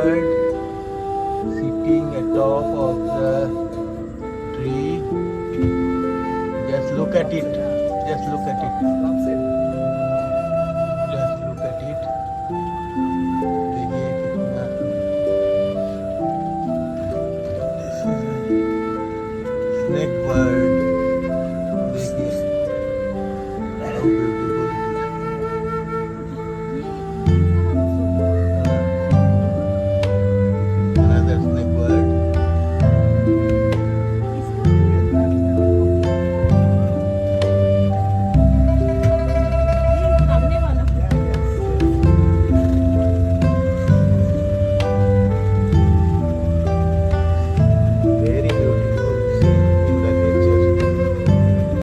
bird sitting atop of the tree. Just look at it. Just look at it. Just look at it. देखिए कितना This is a snake bird. देखिए how beautiful.